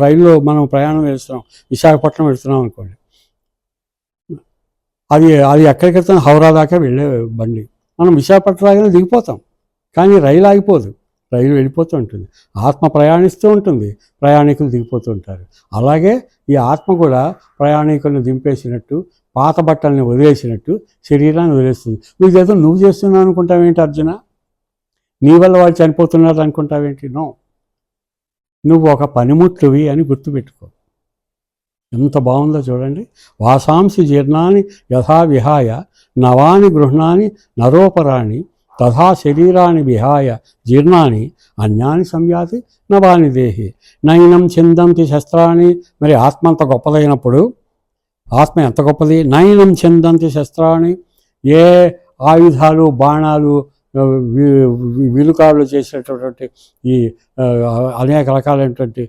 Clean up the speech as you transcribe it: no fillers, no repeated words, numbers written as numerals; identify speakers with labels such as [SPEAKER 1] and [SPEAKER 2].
[SPEAKER 1] రైల్లో మనం ప్రయాణం చేస్తున్నాం, విశాఖపట్నం వెళ్తున్నాం అనుకోండి, అది అది ఎక్కడికి వెళ్తాం, హౌరా దాకా వెళ్ళే బండి. మనం విశాఖపట్నం దాకా దిగిపోతాం, కానీ రైలు ఆగిపోదు, రైలు వెళ్ళిపోతూ ఉంటుంది. ఆత్మ ప్రయాణిస్తూ ఉంటుంది, ప్రయాణికులు దిగిపోతూ ఉంటారు. అలాగే ఈ ఆత్మ కూడా ప్రయాణికులను దింపేసినట్టు, పాత బట్టల్ని వదిలేసినట్టు శరీరాన్ని వదిలేస్తుంది. నువ్వేదో నువ్వు చేస్తున్నావు అనుకుంటావేంటి అర్జున? నీ వల్ల వాళ్ళు చనిపోతున్నారు అనుకుంటావేంటి? నో, నువ్వు ఒక పనిముట్టువి అని గుర్తుపెట్టుకో. ఎంత బాగుందో చూడండి. వాసాంసి జీర్ణాన్ని యథా విహాయ నవాని గృహ్ణాని నరోపరాణి తథా శరీరాన్ని విహాయ జీర్ణాన్ని అన్యాని సంయాతి నవాని దేహి నయనం చిందంతి శస్త్రాన్ని. మరి ఆత్మ అంత గొప్పదైనప్పుడు, ఆత్మ ఎంత గొప్పది? నయనం చిందంతి శస్త్రాన్ని. ఏ ఆయుధాలు, బాణాలు, విలుకాలు చేసేటటువంటి ఈ అనేక రకాలైనటువంటి